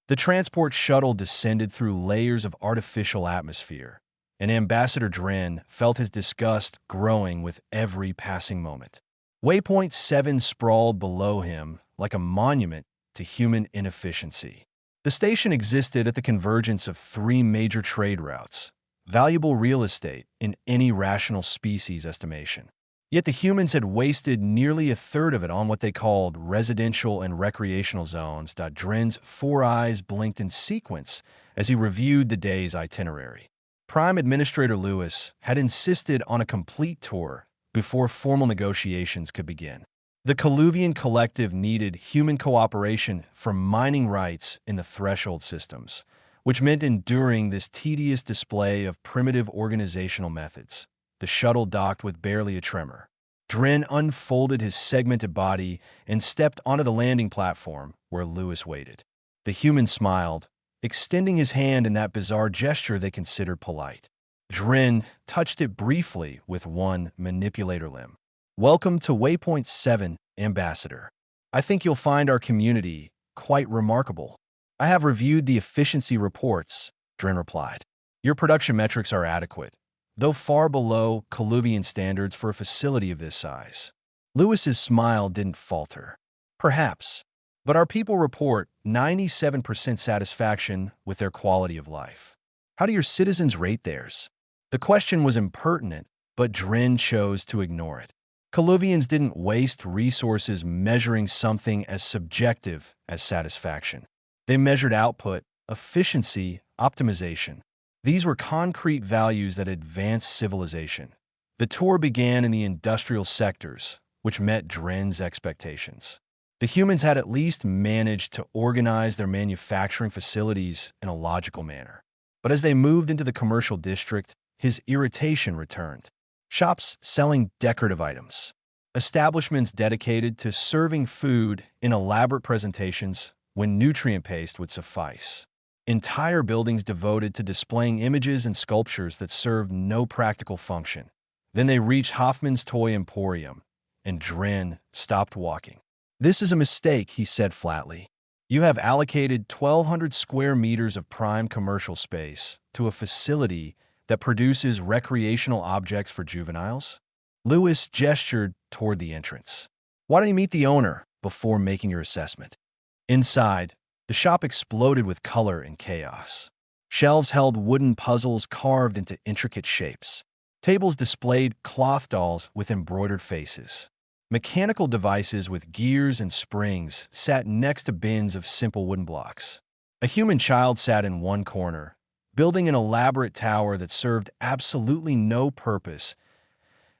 The transport shuttle descended through layers of artificial atmosphere, and Ambassador Dren felt his disgust growing with every passing moment. Waypoint 7 sprawled below him like a monument to human inefficiency. The station existed at the convergence of three major trade routes, valuable real estate in any rational species estimation. Yet the humans had wasted nearly a third of it on what they called residential and recreational zones. Dren's 4 eyes blinked in sequence as he reviewed the day's itinerary. Prime Administrator Lewis had insisted on a complete tour before formal negotiations could begin. The Colluvian Collective needed human cooperation for mining rights in the threshold systems, which meant enduring this tedious display of primitive organizational methods. The shuttle docked with barely a tremor. Dren unfolded his segmented body and stepped onto the landing platform where Lewis waited. The human smiled, extending his hand in that bizarre gesture they considered polite. Dren touched it briefly with one manipulator limb. "Welcome to Waypoint 7, Ambassador. I think you'll find our community quite remarkable." "I have reviewed the efficiency reports," Dren replied. "Your production metrics are adequate, though far below Colluvian standards for a facility of this size." Lewis's smile didn't falter. "Perhaps, but our people report 97% satisfaction with their quality of life. How do your citizens rate theirs?" The question was impertinent, but Dren chose to ignore it. Colluvians didn't waste resources measuring something as subjective as satisfaction. They measured output, efficiency, optimization. These were concrete values that advanced civilization. The tour began in the industrial sectors, which met Dren's expectations. The humans had at least managed to organize their manufacturing facilities in a logical manner. But as they moved into the commercial district, his irritation returned. Shops selling decorative items. Establishments dedicated to serving food in elaborate presentations when nutrient paste would suffice. Entire buildings devoted to displaying images and sculptures that served no practical function. Then they reached Hoffman's Toy Emporium, and Dren stopped walking. "This is a mistake," he said flatly. "You have allocated 1,200 square meters of prime commercial space to a facility that produces recreational objects for juveniles?" Lewis gestured toward the entrance. "Why don't you meet the owner before making your assessment?" Inside, the shop exploded with color and chaos. Shelves held wooden puzzles carved into intricate shapes. Tables displayed cloth dolls with embroidered faces. Mechanical devices with gears and springs sat next to bins of simple wooden blocks. A human child sat in one corner, building an elaborate tower that served absolutely no purpose.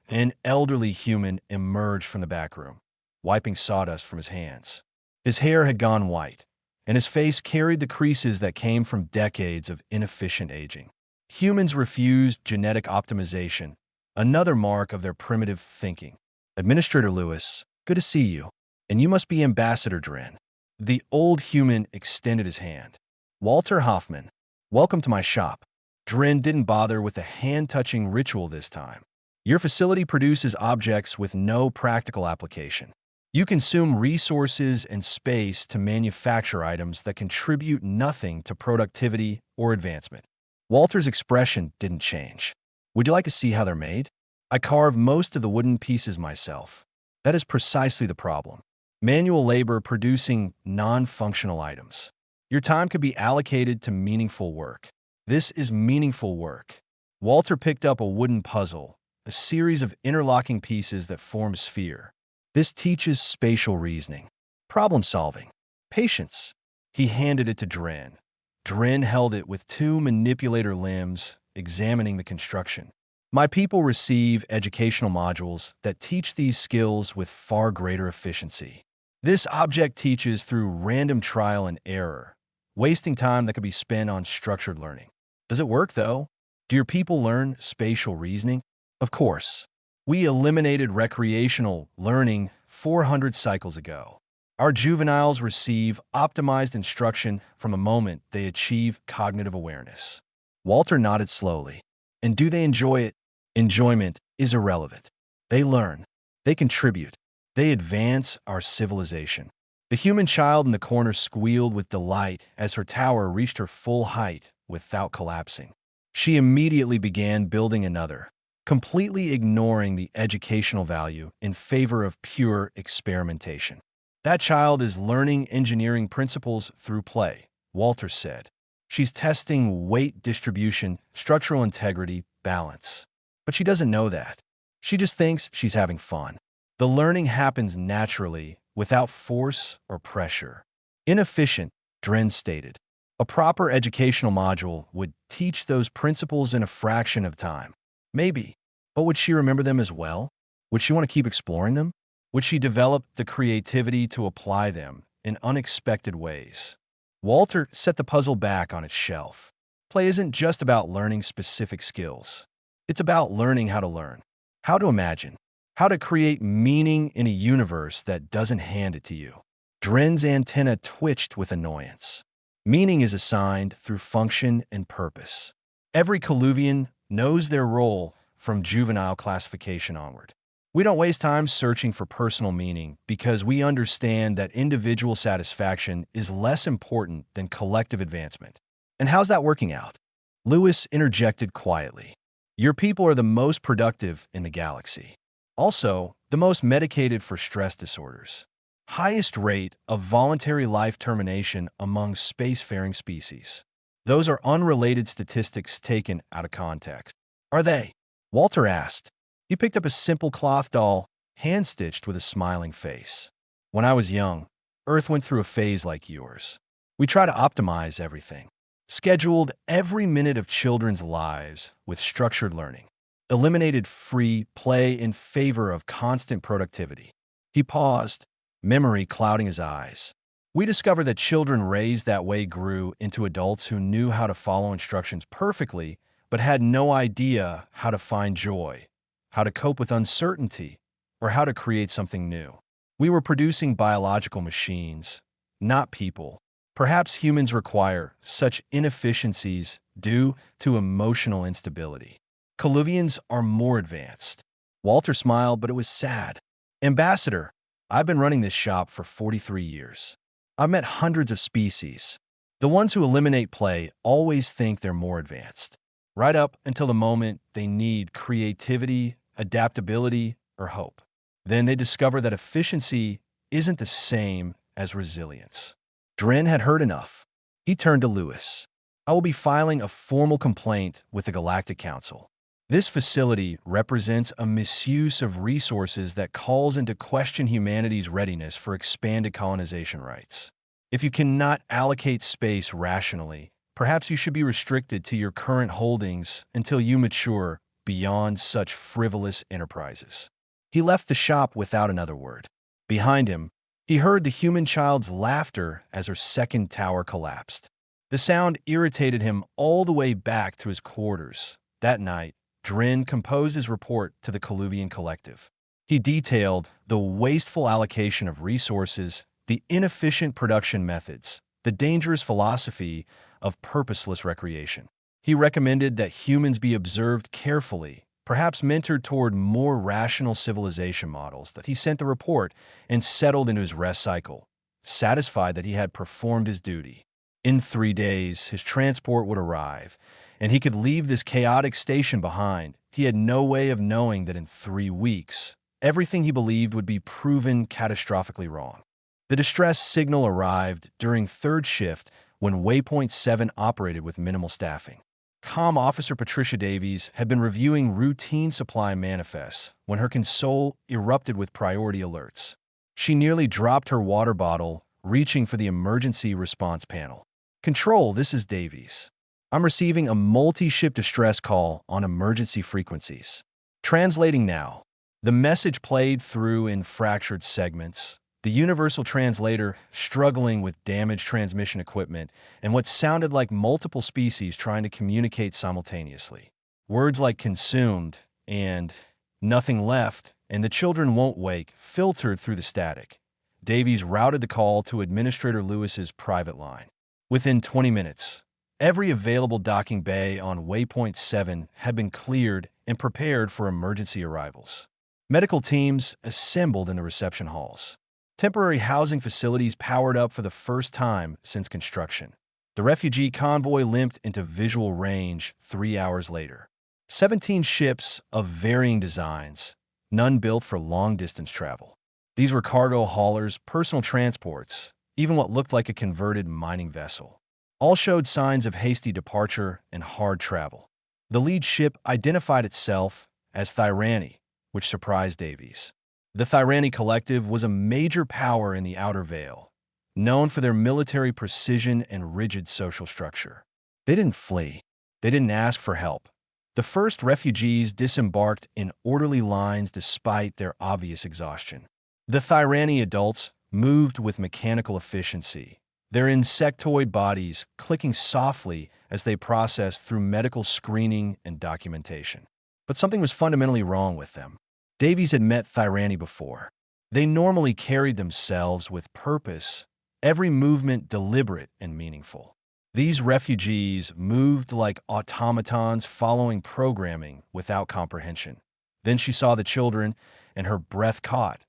An elderly human emerged from the back room, wiping sawdust from his hands. His hair had gone white, and his face carried the creases that came from decades of inefficient aging. Humans refused genetic optimization, another mark of their primitive thinking. "Administrator Lewis, good to see you. And you must be Ambassador Dren." The old human extended his hand. "Walter Hoffman, welcome to my shop." Dren didn't bother with the hand-touching ritual this time. "Your facility produces objects with no practical application. You consume resources and space to manufacture items that contribute nothing to productivity or advancement." Walter's expression didn't change. "Would you like to see how they're made? I carve most of the wooden pieces myself." That is precisely the problem. Manual labor producing non-functional items. Your time could be allocated to meaningful work. This is meaningful work. Walter picked up a wooden puzzle, a series of interlocking pieces that form a sphere. This teaches spatial reasoning, problem solving, patience. He handed it to Dren. Dren held it with two manipulator limbs, examining the construction. "My people receive educational modules that teach these skills with far greater efficiency. This object teaches through random trial and error, wasting time that could be spent on structured learning." "Does it work, though? Do your people learn spatial reasoning?" "Of course. We eliminated recreational learning 400 cycles ago. Our juveniles receive optimized instruction from the moment they achieve cognitive awareness." Walter nodded slowly. "And do they enjoy it?" "Enjoyment is irrelevant. They learn. They contribute. They advance our civilization." The human child in the corner squealed with delight as her tower reached her full height without collapsing. She immediately began building another, completely ignoring the educational value in favor of pure experimentation. That child is learning engineering principles through play, Walter said. She's testing weight distribution, structural integrity, balance. But she doesn't know that. She just thinks she's having fun. The learning happens naturally, without force or pressure. Inefficient, Dren stated. A proper educational module would teach those principles in a fraction of time. Maybe. But would she remember them as well? Would she want to keep exploring them? Would she develop the creativity to apply them in unexpected ways? Walter set the puzzle back on its shelf. Play isn't just about learning specific skills. It's about learning how to learn, how to imagine, how to create meaning in a universe that doesn't hand it to you. Dren's antenna twitched with annoyance. Meaning is assigned through function and purpose. Every Coluvian knows their role from juvenile classification onward. We don't waste time searching for personal meaning because we understand that individual satisfaction is less important than collective advancement. And how's that working out? Lewis interjected quietly. Your people are the most productive in the galaxy. Also, the most medicated for stress disorders. Highest rate of voluntary life termination among spacefaring species. Those are unrelated statistics taken out of context. Are they? Walter asked. He picked up a simple cloth doll, hand-stitched with a smiling face. When I was young, Earth went through a phase like yours. We try to optimize everything. Scheduled every minute of children's lives with structured learning. Eliminated free play in favor of constant productivity. He paused, memory clouding his eyes. We discovered that children raised that way grew into adults who knew how to follow instructions perfectly, but had no idea how to find joy, how to cope with uncertainty, or how to create something new. We were producing biological machines, not people. Perhaps humans require such inefficiencies due to emotional instability. Coluvians are more advanced. Walter smiled, but it was sad. Ambassador, I've been running this shop for 43 years. I've met hundreds of species. The ones who eliminate play always think they're more advanced, right up until the moment they need creativity, adaptability, or hope. Then they discover that efficiency isn't the same as resilience. Dren had heard enough. He turned to Lewis. I will be filing a formal complaint with the Galactic Council. This facility represents a misuse of resources that calls into question humanity's readiness for expanded colonization rights. If you cannot allocate space rationally, perhaps you should be restricted to your current holdings until you mature beyond such frivolous enterprises. He left the shop without another word. Behind him, he heard the human child's laughter as her second tower collapsed. The sound irritated him all the way back to his quarters. That night, Dren composed his report to the Coluvian Collective. He detailed the wasteful allocation of resources, the inefficient production methods, the dangerous philosophy of purposeless recreation. He recommended that humans be observed carefully, perhaps mentored toward more rational civilization models. That he sent the report and settled into his rest cycle, satisfied that he had performed his duty. In 3 days, his transport would arrive, and he could leave this chaotic station behind. He had no way of knowing that in 3 weeks, everything he believed would be proven catastrophically wrong. The distress signal arrived during third shift when Waypoint 7 operated with minimal staffing. Comm Officer Patricia Davies had been reviewing routine supply manifests when her console erupted with priority alerts. She nearly dropped her water bottle, reaching for the emergency response panel. Control, this is Davies. I'm receiving a multi-ship distress call on emergency frequencies. Translating now. The message played through in fractured segments, the universal translator struggling with damaged transmission equipment and what sounded like multiple species trying to communicate simultaneously. Words like consumed and nothing left and the children won't wake filtered through the static. Davies routed the call to Administrator Lewis's private line. Within 20 minutes, every available docking bay on Waypoint 7 had been cleared and prepared for emergency arrivals. Medical teams assembled in the reception halls. Temporary housing facilities powered up for the first time since construction. The refugee convoy limped into visual range 3 hours later. 17 ships of varying designs, none built for long-distance travel. These were cargo haulers, personal transports, even what looked like a converted mining vessel. All showed signs of hasty departure and hard travel. The lead ship identified itself as Thyrani, which surprised Davies. The Thyrani Collective was a major power in the Outer Veil, known for their military precision and rigid social structure. They didn't flee. They didn't ask for help. The first refugees disembarked in orderly lines despite their obvious exhaustion. The Thyrani adults moved with mechanical efficiency, their insectoid bodies clicking softly as they processed through medical screening and documentation. But something was fundamentally wrong with them. Davies had met Thyrani before. They normally carried themselves with purpose, every movement deliberate and meaningful. These refugees moved like automatons following programming without comprehension. Then she saw the children, and her breath caught.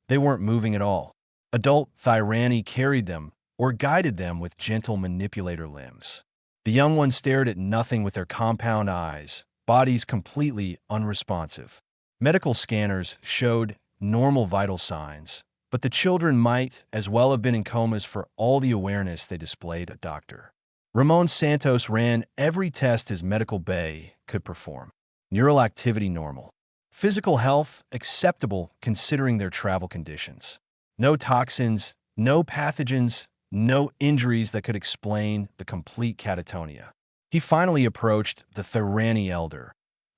They weren't moving at all. Adult Thyrani carried them or guided them with gentle manipulator limbs. The young ones stared at nothing with their compound eyes, bodies completely unresponsive. Medical scanners showed normal vital signs, but the children might as well have been in comas for all the awareness they displayed. A doctor, Ramon Santos, ran every test his medical bay could perform. Neural activity normal. Physical health acceptable considering their travel conditions. No toxins, no pathogens, no injuries that could explain the complete catatonia. He finally approached the Thyrani elder,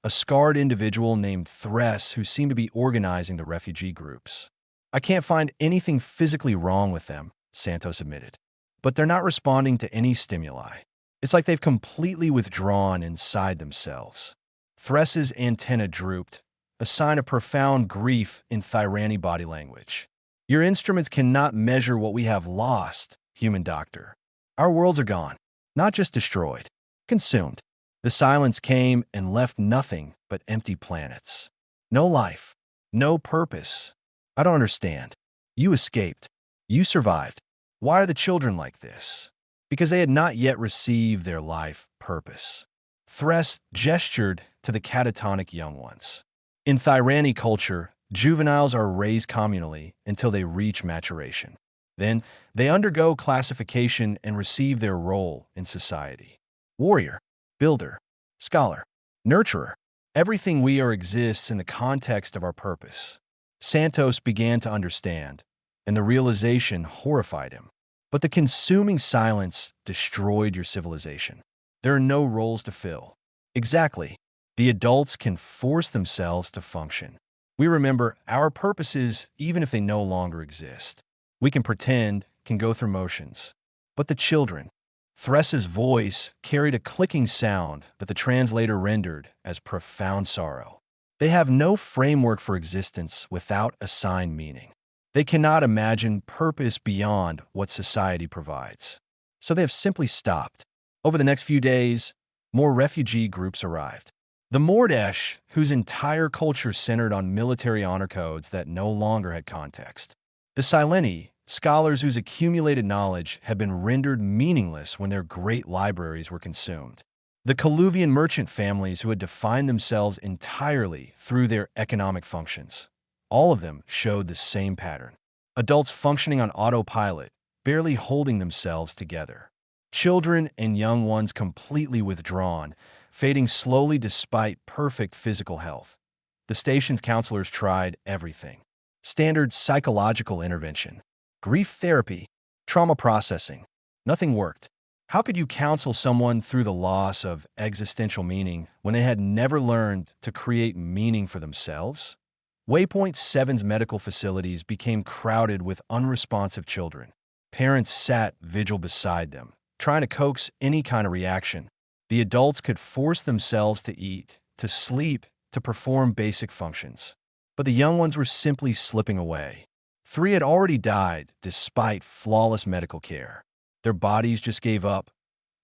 a scarred individual named Thress who seemed to be organizing the refugee groups. "I can't find anything physically wrong with them," Santos admitted. "But they're not responding to any stimuli. It's like they've completely withdrawn inside themselves." Thress's antenna drooped, a sign of profound grief in Thyrani body language. "Your instruments cannot measure what we have lost, human doctor. Our worlds are gone, not just destroyed, consumed." The silence came and left nothing but empty planets. No life, no purpose. "I don't understand. You escaped. You survived. Why are the children like this?" "Because they had not yet received their life purpose." Thress gestured to the catatonic young ones. In Thyrani culture, juveniles are raised communally until they reach maturation. Then, they undergo classification and receive their role in society. Warrior, builder, scholar, nurturer. Everything we are exists in the context of our purpose. Santos began to understand, and the realization horrified him. But the consuming silence destroyed your civilization. There are no roles to fill. Exactly. The adults can force themselves to function. We remember our purposes even if they no longer exist. We can pretend, can go through motions. But the children, Thress's voice carried a clicking sound that the translator rendered as profound sorrow. They have no framework for existence without assigned meaning. They cannot imagine purpose beyond what society provides. So they have simply stopped. Over the next few days, more refugee groups arrived. The Mordesh, whose entire culture centered on military honor codes that no longer had context. The Sileni, scholars whose accumulated knowledge had been rendered meaningless when their great libraries were consumed. The Colluvian merchant families who had defined themselves entirely through their economic functions. All of them showed the same pattern. Adults functioning on autopilot, barely holding themselves together. Children and young ones completely withdrawn, fading slowly despite perfect physical health. The station's counselors tried everything. Standard psychological intervention, grief therapy, trauma processing. Nothing worked. How could you counsel someone through the loss of existential meaning when they had never learned to create meaning for themselves? Waypoint 7's medical facilities became crowded with unresponsive children. Parents sat vigil beside them, trying to coax any kind of reaction. The adults could force themselves to eat, to sleep, to perform basic functions. But the young ones were simply slipping away. 3 had already died despite flawless medical care. Their bodies just gave up.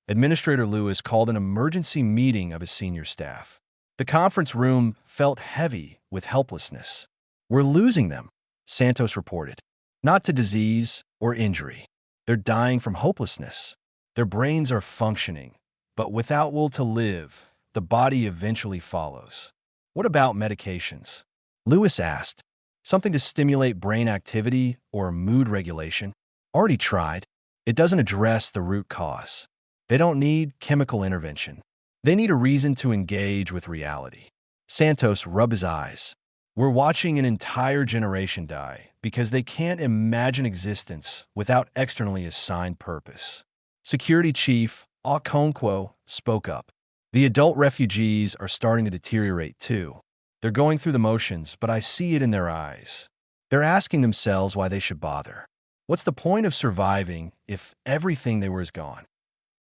Administrator Lewis called an emergency meeting of his senior staff. The conference room felt heavy with helplessness. "We're losing them," Santos reported. not to disease or injury. They're dying from hopelessness. Their brains are functioning, but without will to live, the body eventually follows. What about medications? Lewis asked. Something to stimulate brain activity or mood regulation? Already tried. It doesn't address the root cause. They don't need chemical intervention. They need a reason to engage with reality. Santos rubbed his eyes. We're watching an entire generation die because they can't imagine existence without externally assigned purpose. Security Chief Okonkwo spoke up. The adult refugees are starting to deteriorate too. They're going through the motions, but I see it in their eyes. They're asking themselves why they should bother. What's the point of surviving if everything they were is gone?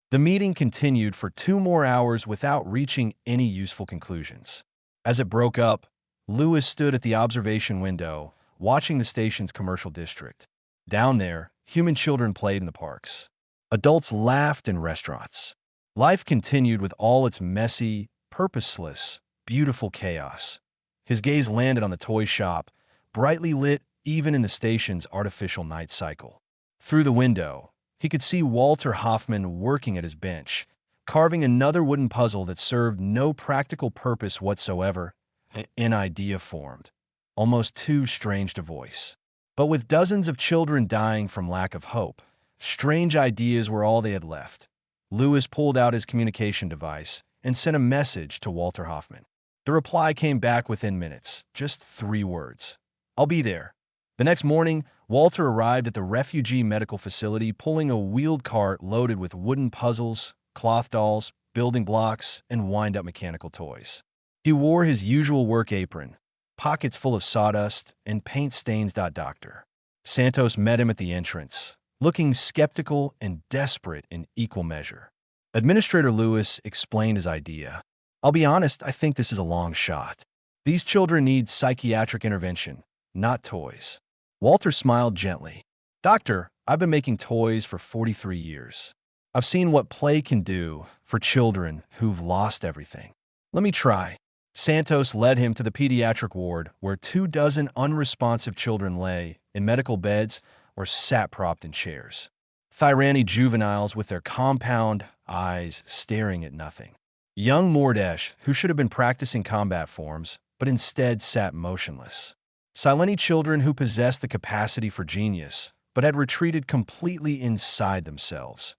The meeting continued for 2 more hours without reaching any useful conclusions. As it broke up, Lewis stood at the observation window, watching the station's commercial district. Down there, human children played in the parks. Adults laughed in restaurants. Life continued with all its messy, purposeless, beautiful chaos. His gaze landed on the toy shop, brightly lit even in the station's artificial night cycle. Through the window, he could see Walter Hoffman working at his bench, carving another wooden puzzle that served no practical purpose whatsoever. An idea formed, almost too strange to voice. But with dozens of children dying from lack of hope, strange ideas were all they had left. Lewis pulled out his communication device and sent a message to Walter Hoffman. The reply came back within minutes, just 3 words. I'll be there. The next morning, Walter arrived at the refugee medical facility pulling a wheeled cart loaded with wooden puzzles, cloth dolls, building blocks, and wind-up mechanical toys. He wore his usual work apron, pockets full of sawdust and paint stains. Doctor Santos met him at the entrance, looking skeptical and desperate in equal measure. Administrator Lewis explained his idea. I'll be honest, I think this is a long shot. These children need psychiatric intervention, not toys. Walter smiled gently. Doctor, I've been making toys for 43 years. I've seen what play can do for children who've lost everything. Let me try. Santos led him to the pediatric ward where 24 unresponsive children lay in medical beds or sat propped in chairs. Thyrani juveniles with their compound eyes staring at nothing. Young Mordesh, who should have been practicing combat forms, but instead sat motionless. Sileni children who possessed the capacity for genius, but had retreated completely inside themselves.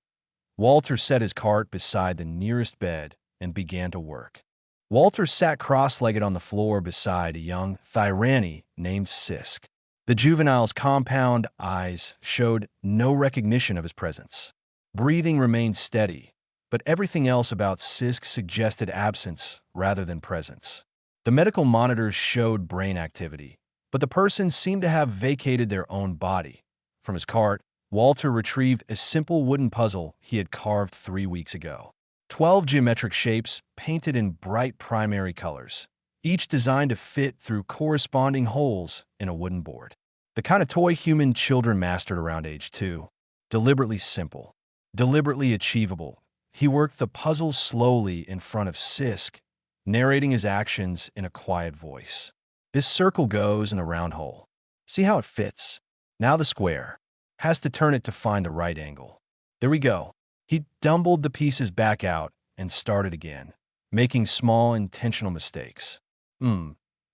Walter set his cart beside the nearest bed and began to work. Walter sat cross-legged on the floor beside a young Thyrani named Sisk. The juvenile's compound eyes showed no recognition of his presence. Breathing remained steady, but everything else about Sisk suggested absence rather than presence. The medical monitors showed brain activity, but the person seemed to have vacated their own body. From his cart, Walter retrieved a simple wooden puzzle he had carved 3 weeks ago. 12 geometric shapes painted in bright primary colors, each designed to fit through corresponding holes in a wooden board. The kind of toy human children mastered around age 2. Deliberately simple, deliberately achievable. He worked the puzzle slowly in front of Sisk, narrating his actions in a quiet voice. This circle goes in a round hole. See how it fits? Now the square. Has to turn it to find the right angle. There we go. He dumbled the pieces back out and started again, making small intentional mistakes.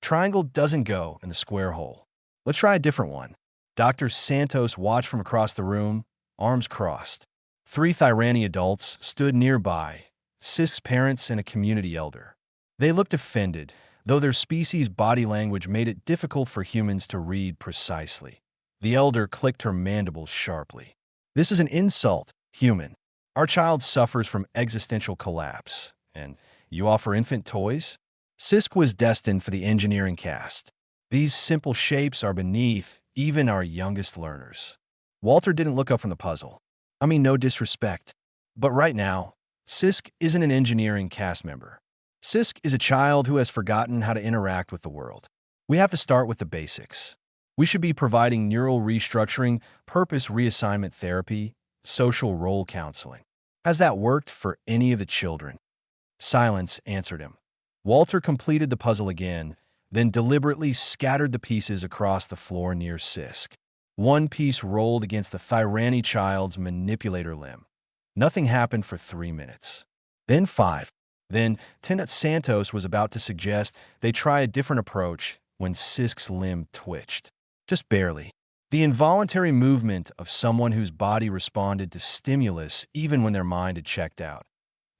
Triangle doesn't go in the square hole. Let's try a different one. Dr. Santos watched from across the room, arms crossed. 3 Thyrani adults stood nearby, Sisk's parents and a community elder. They looked offended, though their species' body language made it difficult for humans to read precisely. The elder clicked her mandibles sharply. This is an insult, human. Our child suffers from existential collapse, and you offer infant toys? Sisk was destined for the engineering caste. These simple shapes are beneath even our youngest learners. Walter didn't look up from the puzzle. I mean, no disrespect. But right now, Sisk isn't an engineering cast member. Sisk is a child who has forgotten how to interact with the world. We have to start with the basics. We should be providing neural restructuring, purpose reassignment therapy, social role counseling. Has that worked for any of the children? Silence answered him. Walter completed the puzzle again, then deliberately scattered the pieces across the floor near Sisk. One piece rolled against the Thyrani child's manipulator limb. Nothing happened for 3 minutes. Then 5. Then, Tenant Santos was about to suggest they try a different approach when Sisk's limb twitched. Just barely. The involuntary movement of someone whose body responded to stimulus even when their mind had checked out.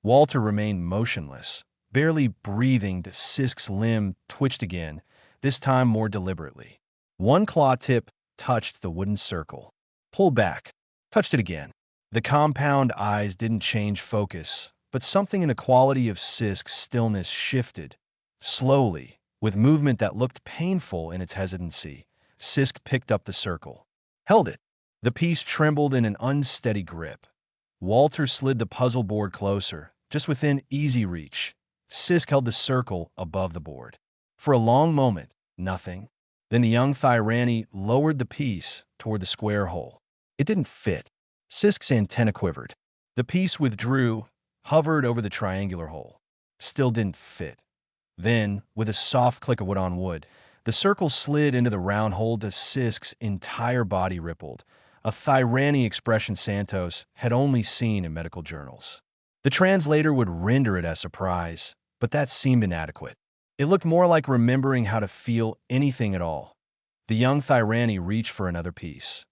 Walter remained motionless, barely breathing as Sisk's limb twitched again, this time more deliberately. One claw tip touched the wooden circle. Pulled back. Touched it again. The compound eyes didn't change focus, but something in the quality of Sisk's stillness shifted. Slowly, with movement that looked painful in its hesitancy, Sisk picked up the circle. Held it. The piece trembled in an unsteady grip. Walter slid the puzzle board closer, just within easy reach. Sisk held the circle above the board. For a long moment, nothing. Then the young Thyrani lowered the piece toward the square hole. It didn't fit. Sisk's antenna quivered. The piece withdrew, hovered over the triangular hole. Still didn't fit. Then, with a soft click of wood on wood, the circle slid into the round hole as Sisk's entire body rippled, a Thyrani expression Santos had only seen in medical journals. The translator would render it as surprise, but that seemed inadequate. It looked more like remembering how to feel anything at all. The young Thyrani reached for another piece.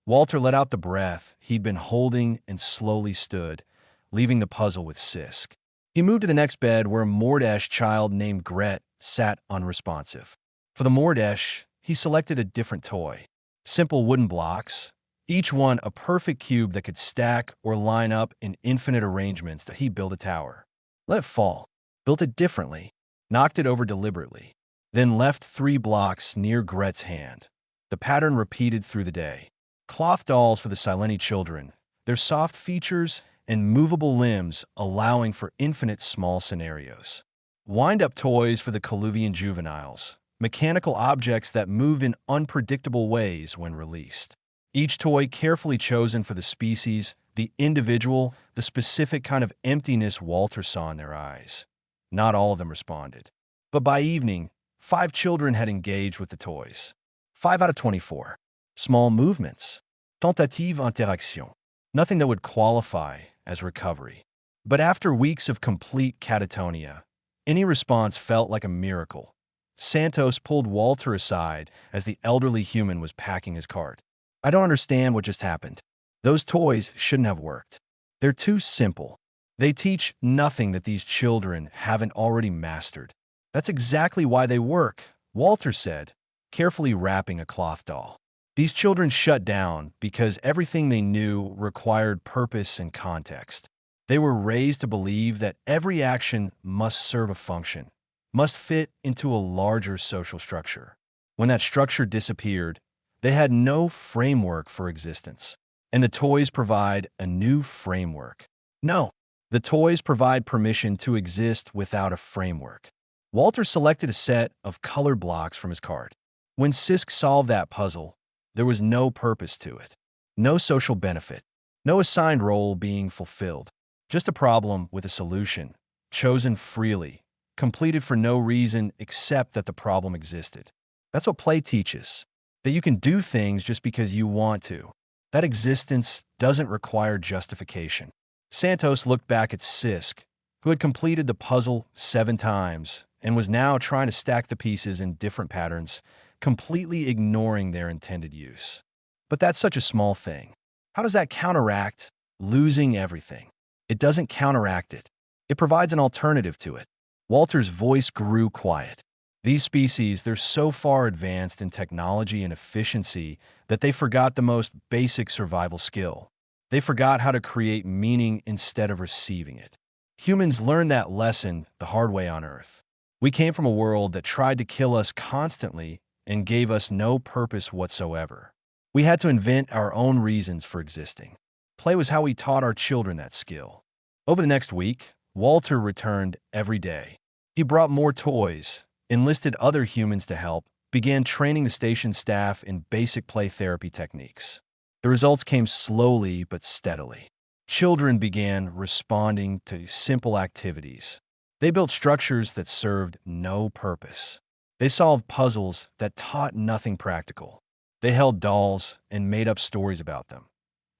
Walter let out the breath he'd been holding and slowly stood, leaving the puzzle with Sisk. He moved to the next bed where a Mordesh child named Gret sat unresponsive. For the Mordesh, he selected a different toy. Simple wooden blocks, each one a perfect cube that could stack or line up in infinite arrangements that he built a tower. Let it fall. Built it differently. Knocked it over deliberately, then left 3 blocks near Gret's hand. The pattern repeated through the day. Cloth dolls for the Sileni children, their soft features and movable limbs allowing for infinite small scenarios. Wind-up toys for the Coluvian juveniles, mechanical objects that move in unpredictable ways when released. Each toy carefully chosen for the species, the individual, the specific kind of emptiness Walter saw in their eyes. Not all of them responded. But by evening, 5 children had engaged with the toys. 5 out of 24. Small movements. Tentative interaction. Nothing that would qualify as recovery. But after weeks of complete catatonia, any response felt like a miracle. Santos pulled Walter aside as the elderly human was packing his cart. I don't understand what just happened. Those toys shouldn't have worked. They're too simple. They teach nothing that these children haven't already mastered. That's exactly why they work, Walter said, carefully wrapping a cloth doll. These children shut down because everything they knew required purpose and context. They were raised to believe that every action must serve a function, must fit into a larger social structure. When that structure disappeared, they had no framework for existence. And the toys provide a new framework. No. The toys provide permission to exist without a framework. Walter selected a set of colored blocks from his cart. When Sisk solved that puzzle, there was no purpose to it. No social benefit. No assigned role being fulfilled. Just a problem with a solution, chosen freely, completed for no reason except that the problem existed. That's what play teaches. That you can do things just because you want to. That existence doesn't require justification. Santos looked back at Sisk, who had completed the puzzle 7 times and was now trying to stack the pieces in different patterns, completely ignoring their intended use. But that's such a small thing. How does that counteract losing everything? It doesn't counteract it. It provides an alternative to it. Walter's voice grew quiet. These species, they're so far advanced in technology and efficiency that they forgot the most basic survival skill. They forgot how to create meaning instead of receiving it. Humans learned that lesson the hard way on Earth. We came from a world that tried to kill us constantly and gave us no purpose whatsoever. We had to invent our own reasons for existing. Play was how we taught our children that skill. Over the next week, Walter returned every day. He brought more toys, enlisted other humans to help, began training the station staff in basic play therapy techniques. The results came slowly but steadily. Children began responding to simple activities. They built structures that served no purpose. They solved puzzles that taught nothing practical. They held dolls and made up stories about them.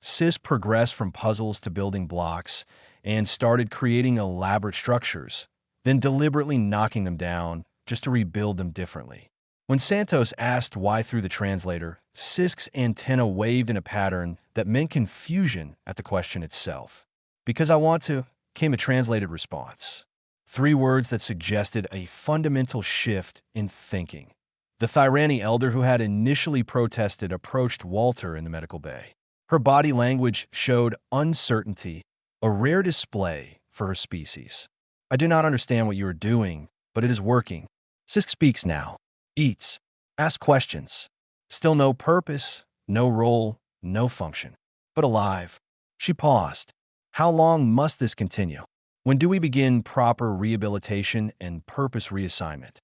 Sis progressed from puzzles to building blocks and started creating elaborate structures, then deliberately knocking them down just to rebuild them differently. When Santos asked why through the translator, Sisk's antenna waved in a pattern that meant confusion at the question itself. "Because I want to," came a translated response. 3 words that suggested a fundamental shift in thinking. The Thyrani elder who had initially protested approached Walter in the medical bay. Her body language showed uncertainty, a rare display for her species. "I do not understand what you are doing, but it is working." Sisk speaks now, eats, asks questions. Still no purpose, no role, no function. But alive. She paused. How long must this continue? When do we begin proper rehabilitation and purpose reassignment?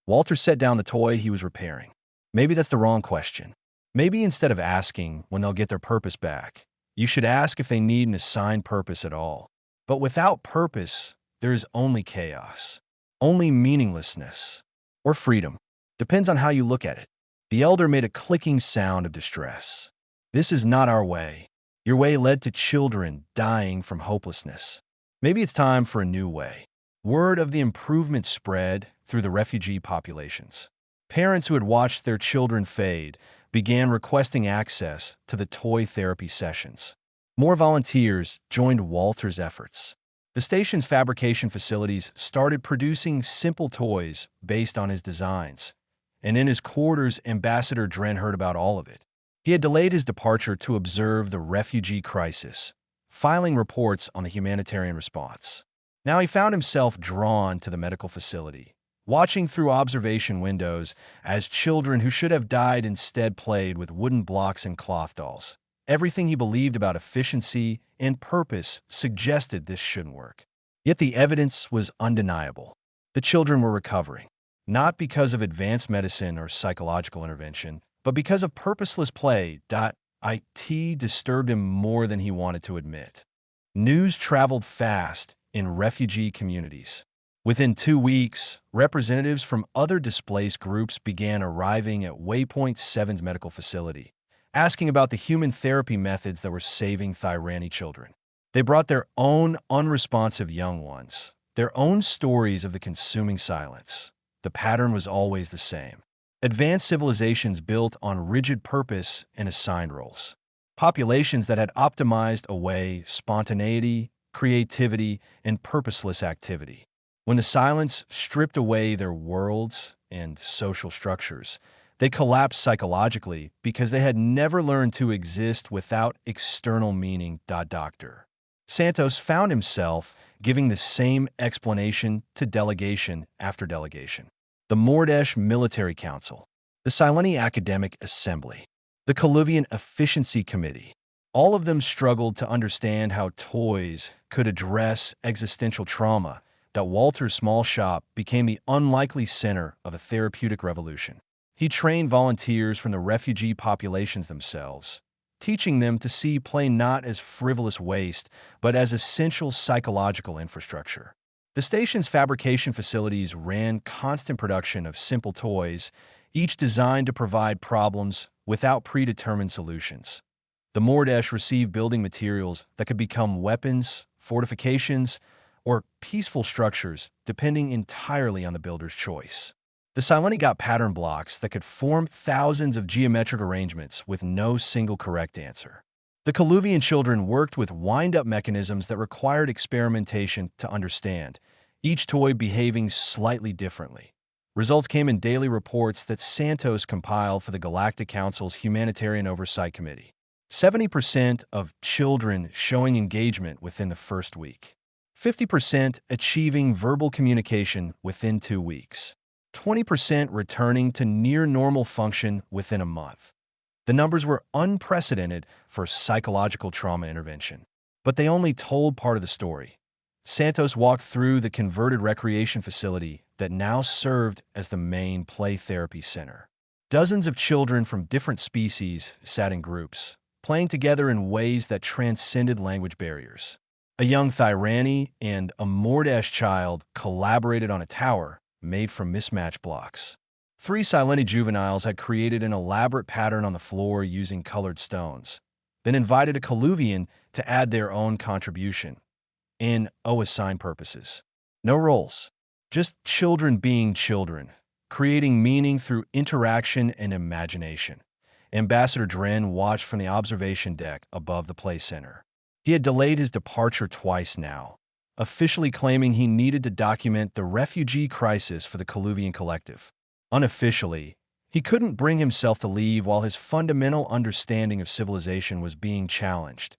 Walter set down the toy he was repairing. Maybe that's the wrong question. Maybe instead of asking when they'll get their purpose back, you should ask if they need an assigned purpose at all. But without purpose, there is only chaos, only meaninglessness, or freedom. Depends on how you look at it. The elder made a clicking sound of distress. "This is not our way. Your way led to children dying from hopelessness. Maybe it's time for a new way." Word of the improvement spread through the refugee populations. Parents who had watched their children fade began requesting access to the toy therapy sessions. More volunteers joined Walter's efforts. The station's fabrication facilities started producing simple toys based on his designs, and in his quarters, Ambassador Dren heard about all of it. He had delayed his departure to observe the refugee crisis, filing reports on the humanitarian response. Now he found himself drawn to the medical facility, watching through observation windows as children who should have died instead played with wooden blocks and cloth dolls. Everything he believed about efficiency and purpose suggested this shouldn't work. Yet the evidence was undeniable. The children were recovering, not because of advanced medicine or psychological intervention, but because of purposeless play. It disturbed him more than he wanted to admit. News traveled fast in refugee communities. Within 2 weeks, representatives from other displaced groups began arriving at Waypoint 7's medical facility, asking about the human therapy methods that were saving Thyrani children. They brought their own unresponsive young ones, their own stories of the consuming silence. The pattern was always the same. Advanced civilizations built on rigid purpose and assigned roles. Populations that had optimized away spontaneity, creativity, and purposeless activity. When the silence stripped away their worlds and social structures, they collapsed psychologically because they had never learned to exist without external meaning. Dr. Santos found himself giving the same explanation to delegation after delegation. The Mordesh Military Council, the Sileni Academic Assembly, the Coluvian Efficiency Committee. All of them struggled to understand how toys could address existential trauma, that Walter's small shop became the unlikely center of a therapeutic revolution. He trained volunteers from the refugee populations themselves, teaching them to see play not as frivolous waste, but as essential psychological infrastructure. The station's fabrication facilities ran constant production of simple toys, each designed to provide problems without predetermined solutions. The Mordesh received building materials that could become weapons, fortifications, or peaceful structures, depending entirely on the builder's choice. The Sileni got pattern blocks that could form thousands of geometric arrangements with no single correct answer. The Coluvian children worked with wind-up mechanisms that required experimentation to understand, each toy behaving slightly differently. Results came in daily reports that Santos compiled for the Galactic Council's Humanitarian Oversight Committee. 70% of children showing engagement within the first week. 50% achieving verbal communication within 2 weeks. 20% returning to near-normal function within a month. The numbers were unprecedented for psychological trauma intervention. But they only told part of the story. Santos walked through the converted recreation facility that now served as the main play therapy center. Dozens of children from different species sat in groups, playing together in ways that transcended language barriers. A young Thyrani and a Mordesh child collaborated on a tower made from mismatched blocks. Three Sileni juveniles had created an elaborate pattern on the floor using colored stones, then invited a Coluvian to add their own contribution in assign purposes. No roles, just children being children, creating meaning through interaction and imagination. Ambassador Dren watched from the observation deck above the play center. He had delayed his departure twice now, officially claiming he needed to document the refugee crisis for the Coluvian Collective. Unofficially, he couldn't bring himself to leave while his fundamental understanding of civilization was being challenged.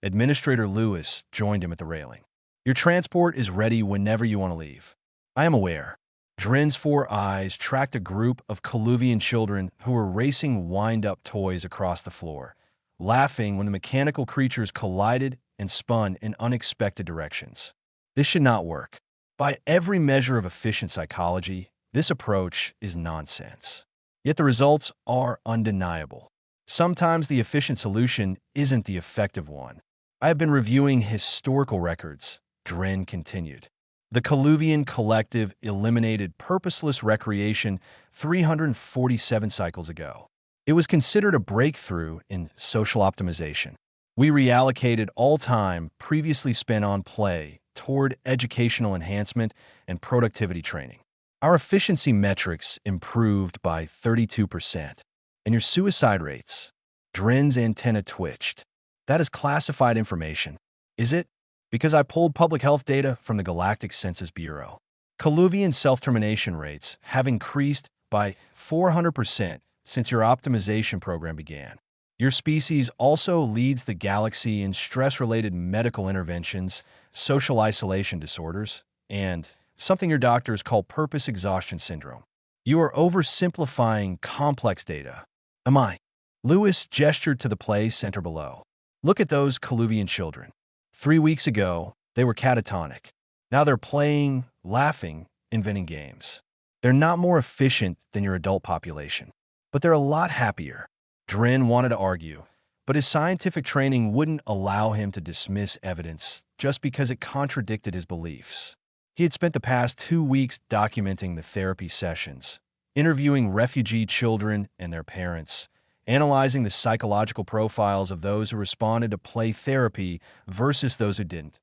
Administrator Lewis joined him at the railing. Your transport is ready whenever you want to leave. I am aware. Dren's four eyes tracked a group of Coluvian children who were racing wind-up toys across the floor, laughing when the mechanical creatures collided and spun in unexpected directions. This should not work. By every measure of efficient psychology, this approach is nonsense. Yet the results are undeniable. Sometimes the efficient solution isn't the effective one. I have been reviewing historical records, Dren continued. The Coluvian Collective eliminated purposeless recreation 347 cycles ago. It was considered a breakthrough in social optimization. We reallocated all time previously spent on play toward educational enhancement and productivity training. Our efficiency metrics improved by 32%. And your suicide rates? Dren's antenna twitched. That is classified information. Is it? Because I pulled public health data from the Galactic Census Bureau. Coluvian self-termination rates have increased by 400% since your optimization program began. Your species also leads the galaxy in stress-related medical interventions, social isolation disorders, and something your doctors call purpose exhaustion syndrome. You are oversimplifying complex data. Am I? Lewis gestured to the play center below. Look at those Coluvian children. 3 weeks ago, they were catatonic. Now they're playing, laughing, inventing games. They're not more efficient than your adult population, but they're a lot happier. Dren wanted to argue, but his scientific training wouldn't allow him to dismiss evidence just because it contradicted his beliefs. He had spent the past 2 weeks documenting the therapy sessions, interviewing refugee children and their parents, analyzing the psychological profiles of those who responded to play therapy versus those who didn't.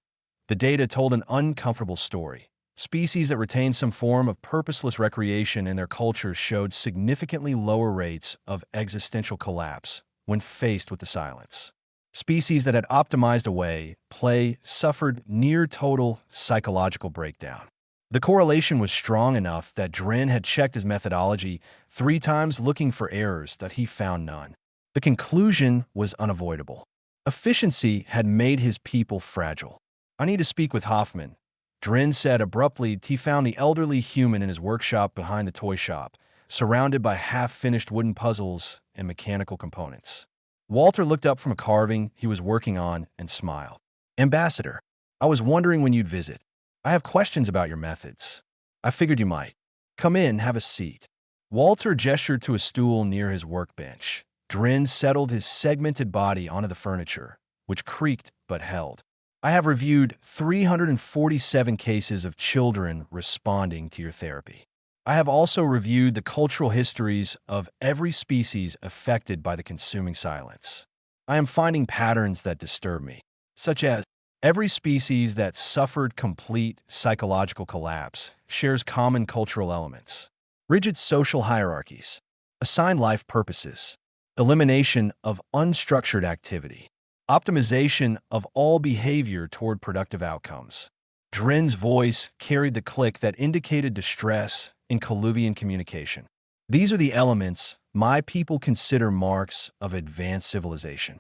The data told an uncomfortable story. Species that retained some form of purposeless recreation in their culture showed significantly lower rates of existential collapse when faced with the silence. Species that had optimized away play suffered near-total psychological breakdown. The correlation was strong enough that Dren had checked his methodology 3 times looking for errors that he found none. The conclusion was unavoidable. Efficiency had made his people fragile. I need to speak with Hoffman. Dren said abruptly. He found the elderly human in his workshop behind the toy shop, surrounded by half-finished wooden puzzles and mechanical components. Walter looked up from a carving he was working on and smiled. Ambassador, I was wondering when you'd visit. I have questions about your methods. I figured you might. Come in, have a seat. Walter gestured to a stool near his workbench. Dren settled his segmented body onto the furniture, which creaked but held. I have reviewed 347 cases of children responding to your therapy. I have also reviewed the cultural histories of every species affected by the consuming silence. I am finding patterns that disturb me, such as every species that suffered complete psychological collapse shares common cultural elements. Rigid social hierarchies, assigned life purposes, elimination of unstructured activity, optimization of all behavior toward productive outcomes. Dren's voice carried the click that indicated distress in Coluvian communication. These are the elements my people consider marks of advanced civilization.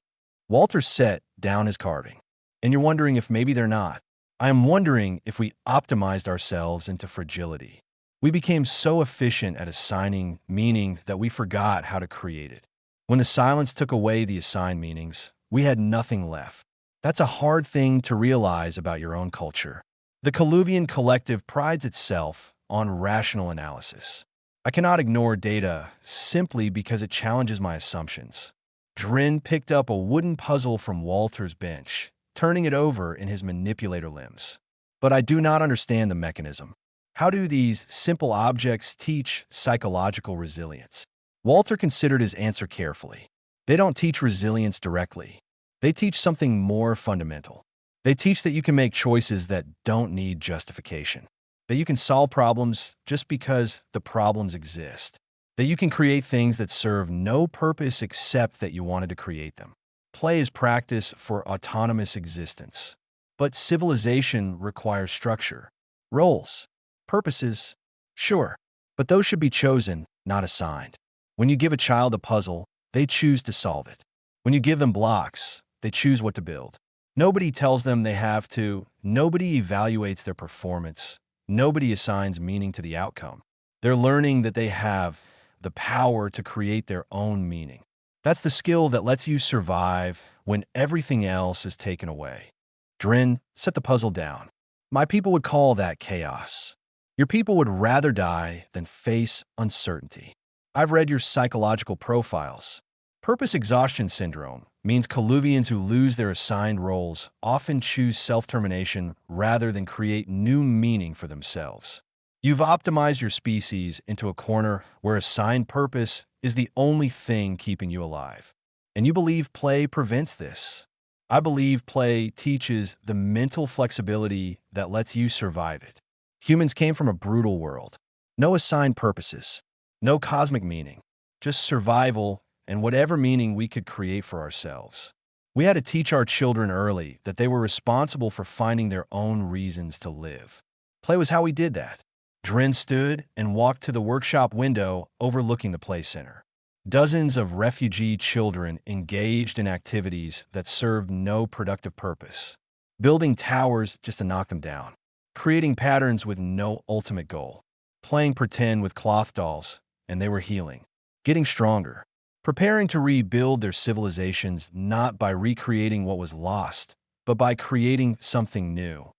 Walter set down his carving. And you're wondering if maybe they're not. I am wondering if we optimized ourselves into fragility. We became so efficient at assigning meaning that we forgot how to create it. When the silence took away the assigned meanings, we had nothing left. That's a hard thing to realize about your own culture. The Coluvian Collective prides itself on rational analysis. I cannot ignore data simply because it challenges my assumptions. Dren picked up a wooden puzzle from Walter's bench, turning it over in his manipulator limbs. But I do not understand the mechanism. How do these simple objects teach psychological resilience? Walter considered his answer carefully. They don't teach resilience directly. They teach something more fundamental. They teach that you can make choices that don't need justification, that you can solve problems just because the problems exist, that you can create things that serve no purpose except that you wanted to create them. Play is practice for autonomous existence. But civilization requires structure, roles, purposes, sure, but those should be chosen, not assigned. When you give a child a puzzle, they choose to solve it. When you give them blocks, they choose what to build. Nobody tells them they have to. Nobody evaluates their performance. Nobody assigns meaning to the outcome. They're learning that they have the power to create their own meaning. That's the skill that lets you survive when everything else is taken away. Drin, set the puzzle down. My people would call that chaos. Your people would rather die than face uncertainty. I've read your psychological profiles. Purpose exhaustion syndrome means Coluvians who lose their assigned roles often choose self-termination rather than create new meaning for themselves. You've optimized your species into a corner where assigned purpose is the only thing keeping you alive. And you believe play prevents this. I believe play teaches the mental flexibility that lets you survive it. Humans came from a brutal world. No assigned purposes, no cosmic meaning, just survival and whatever meaning we could create for ourselves. We had to teach our children early that they were responsible for finding their own reasons to live. Play was how we did that. Drin stood and walked to the workshop window overlooking the play center. Dozens of refugee children engaged in activities that served no productive purpose. Building towers just to knock them down. Creating patterns with no ultimate goal. Playing pretend with cloth dolls, and they were healing. Getting stronger. Preparing to rebuild their civilizations not by recreating what was lost, but by creating something new.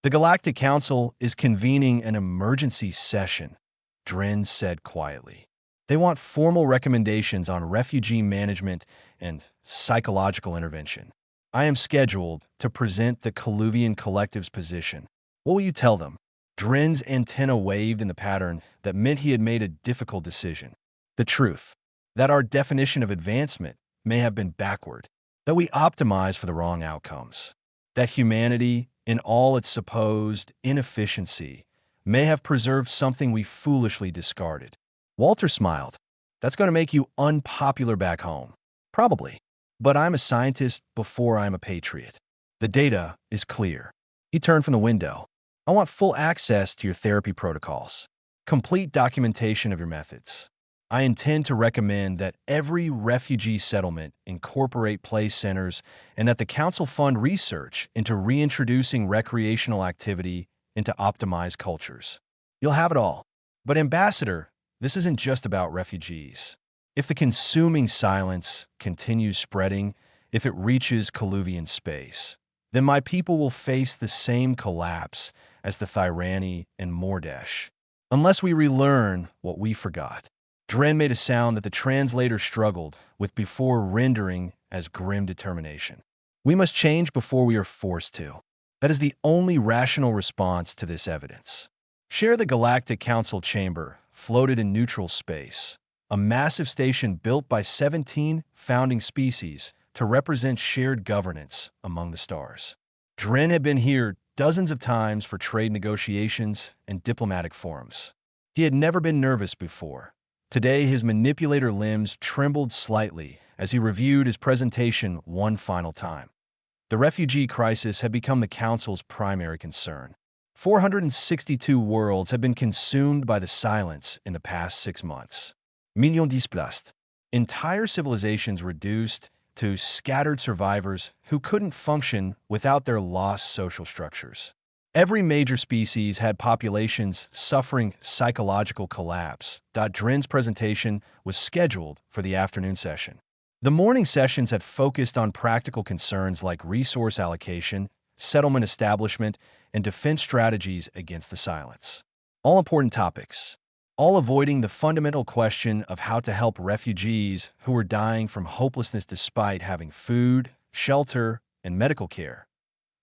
The Galactic Council is convening an emergency session, Drin said quietly. They want formal recommendations on refugee management and psychological intervention. I am scheduled to present the Coluvian Collective's position. What will you tell them? Drin's antenna waved in the pattern that meant he had made a difficult decision. The truth, that our definition of advancement may have been backward, that we optimize for the wrong outcomes, that humanity, in all its supposed inefficiency, may have preserved something we foolishly discarded. Walter smiled. That's going to make you unpopular back home. Probably. But I'm a scientist before I'm a patriot. The data is clear. He turned from the window. I want full access to your therapy protocols. Complete documentation of your methods. I intend to recommend that every refugee settlement incorporate play centers and that the council fund research into reintroducing recreational activity into optimized cultures. You'll have it all. But Ambassador, this isn't just about refugees. If the consuming silence continues spreading, if it reaches Coluvian space, then my people will face the same collapse as the Thyrani and Mordesh, unless we relearn what we forgot. Dren made a sound that the translator struggled with before rendering as grim determination. We must change before we are forced to. That is the only rational response to this evidence. Share the Galactic Council chamber floated in neutral space, a massive station built by 17 founding species to represent shared governance among the stars. Dren had been here dozens of times for trade negotiations and diplomatic forums. He had never been nervous before. Today, his manipulator limbs trembled slightly as he reviewed his presentation one final time. The refugee crisis had become the Council's primary concern. 462 worlds have been consumed by the silence in the past 6 months. Millions displacés. Entire civilizations reduced to scattered survivors who couldn't function without their lost social structures. Every major species had populations suffering psychological collapse. Drin's presentation was scheduled for the afternoon session. The morning sessions had focused on practical concerns like resource allocation, settlement establishment, and defense strategies against the silence. All important topics, all avoiding the fundamental question of how to help refugees who were dying from hopelessness despite having food, shelter, and medical care.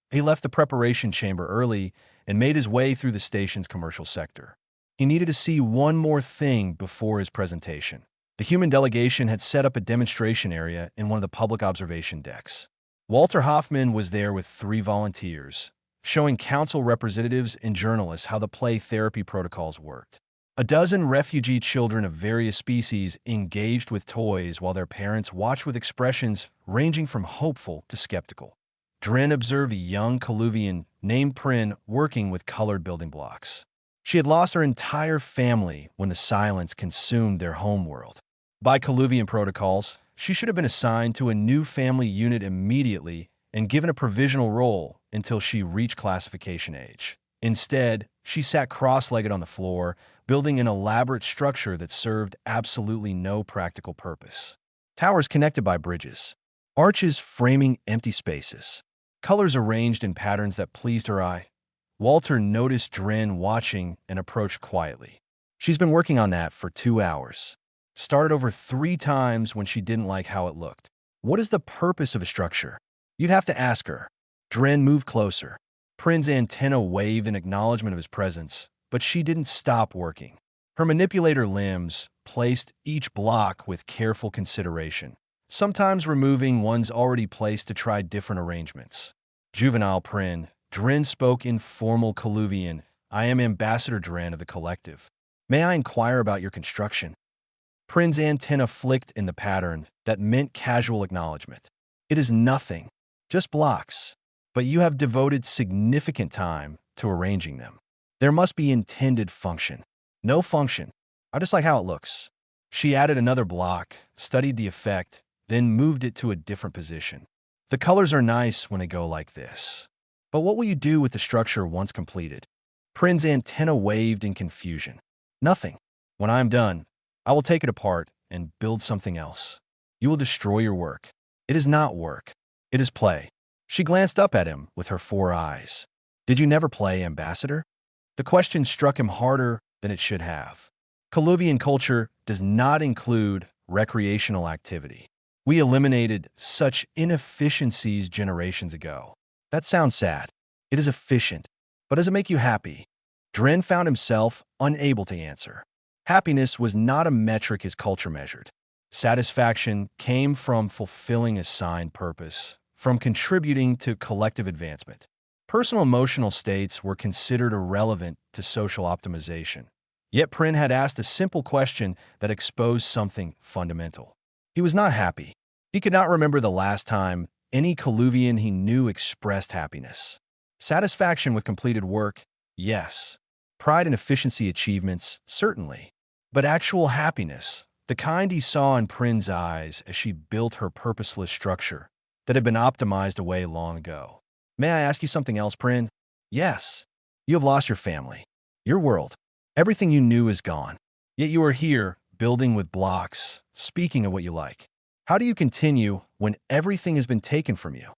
He left the preparation chamber early and made his way through the station's commercial sector. He needed to see one more thing before his presentation. The human delegation had set up a demonstration area in one of the public observation decks. Walter Hoffman was there with 3 volunteers, showing council representatives and journalists how the play therapy protocols worked. A dozen refugee children of various species engaged with toys while their parents watched with expressions ranging from hopeful to skeptical. Dren observed a young Coluvian named Prin working with colored building blocks. She had lost her entire family when the silence consumed their homeworld. By Coluvian protocols, she should have been assigned to a new family unit immediately and given a provisional role until she reached classification age. Instead, she sat cross-legged on the floor, building an elaborate structure that served absolutely no practical purpose. Towers connected by bridges, arches framing empty spaces, colors arranged in patterns that pleased her eye. Walter noticed Dren watching and approached quietly. She's been working on that for 2 hours. Started over 3 times when she didn't like how it looked. What is the purpose of a structure? You'd have to ask her. Dren moved closer. Prin's antenna waved in acknowledgement of his presence, but she didn't stop working. Her manipulator limbs placed each block with careful consideration, sometimes removing ones already placed to try different arrangements. Juvenile Prin, Dren spoke in formal Coluvian. I am Ambassador Dren of the collective. May I inquire about your construction? Prin's antenna flicked in the pattern that meant casual acknowledgement. It is nothing, just blocks, but you have devoted significant time to arranging them. There must be intended function. No function. I just like how it looks. She added another block, studied the effect, then moved it to a different position. The colors are nice when they go like this. But what will you do with the structure once completed? Prin's antenna waved in confusion. Nothing. When I am done, I will take it apart and build something else. You will destroy your work. It is not work. It is play. She glanced up at him with her 4 eyes. Did you never play, Ambassador? The question struck him harder than it should have. Coluvian culture does not include recreational activity. We eliminated such inefficiencies generations ago. That sounds sad. It is efficient. But does it make you happy? Dren found himself unable to answer. Happiness was not a metric his culture measured. Satisfaction came from fulfilling assigned purpose, from contributing to collective advancement. Personal emotional states were considered irrelevant to social optimization. Yet Prin had asked a simple question that exposed something fundamental. He was not happy. He could not remember the last time any Coluvian he knew expressed happiness. Satisfaction with completed work, yes. Pride and efficiency achievements, certainly. But actual happiness, the kind he saw in Prin's eyes as she built her purposeless structure that had been optimized away long ago. May I ask you something else, Prin? Yes. You have lost your family, your world. Everything you knew is gone. Yet you are here, building with blocks, speaking of what you like. How do you continue when everything has been taken from you?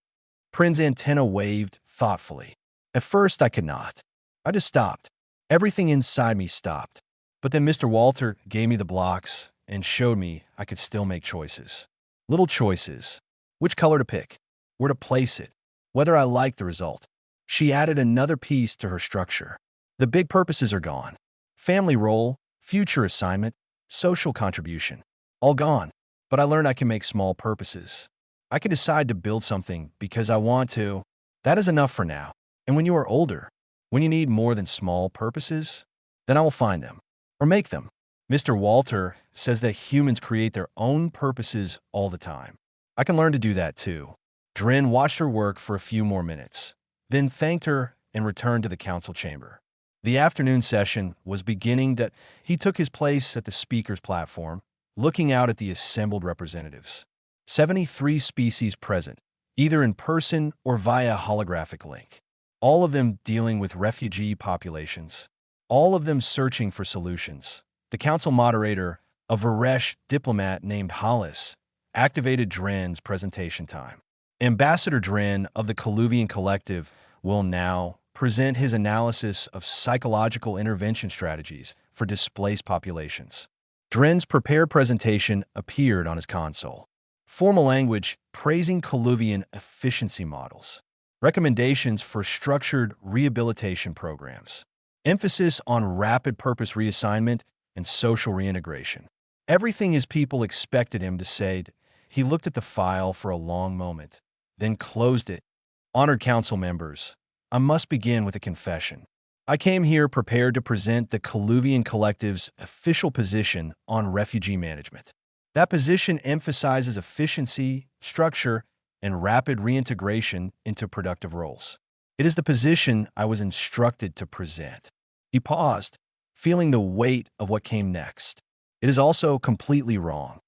Prin's antenna waved thoughtfully. At first, I could not. I just stopped. Everything inside me stopped. But then Mr. Walter gave me the blocks and showed me I could still make choices. Little choices. Which color to pick, where to place it, whether I liked the result. She added another piece to her structure. The big purposes are gone. Family role, future assignment, social contribution. All gone. But I learned I can make small purposes. I can decide to build something because I want to. That is enough for now. And when you are older, when you need more than small purposes, then I will find them. Or make them. Mr. Walter says that humans create their own purposes all the time. I can learn to do that too. Dren watched her work for a few more minutes, then thanked her and returned to the council chamber. The afternoon session was beginning that he took his place at the speaker's platform, looking out at the assembled representatives. 73 species present, either in person or via holographic link. All of them dealing with refugee populations. All of them searching for solutions. The council moderator, a Varesh diplomat named Hollis, activated Dren's presentation time. Ambassador Dren of the Coluvian Collective will now present his analysis of psychological intervention strategies for displaced populations. Dren's prepared presentation appeared on his console. Formal language praising Coluvian efficiency models. recommendations for structured rehabilitation programs, emphasis on rapid purpose reassignment and social reintegration. Everything his people expected him to say. He looked at the file for a long moment, then closed it. Honored council members, I must begin with a confession. I came here prepared to present the Colluvian Collective's official position on refugee management. That position emphasizes efficiency, structure, and rapid reintegration into productive roles. It is the position I was instructed to present. He paused, feeling the weight of what came next. It is also completely wrong.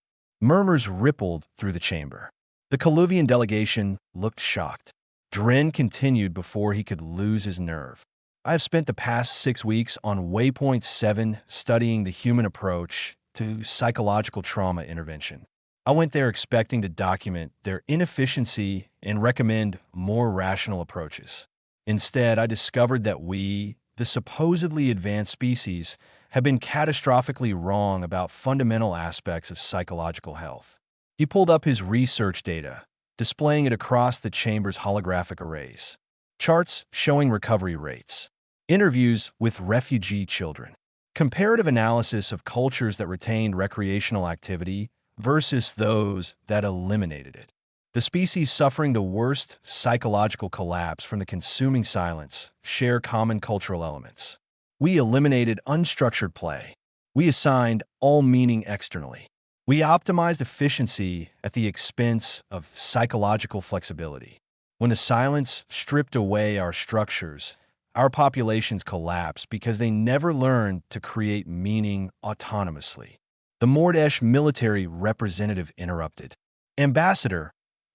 Murmurs rippled through the chamber. The Colluvian delegation looked shocked. Dren continued before he could lose his nerve. I have spent the past 6 weeks on Waypoint 7 studying the human approach to psychological trauma intervention. I went there expecting to document their inefficiency and recommend more rational approaches. Instead, I discovered that we, the supposedly advanced species, have been catastrophically wrong about fundamental aspects of psychological health. He pulled up his research data, displaying it across the chamber's holographic arrays. Charts showing recovery rates, interviews with refugee children, comparative analysis of cultures that retained recreational activity versus those that eliminated it. The species suffering the worst psychological collapse from the consuming silence share common cultural elements. We eliminated unstructured play. We assigned all meaning externally. We optimized efficiency at the expense of psychological flexibility. When the silence stripped away our structures, our populations collapsed because they never learned to create meaning autonomously. The Mordesh military representative interrupted. Ambassador,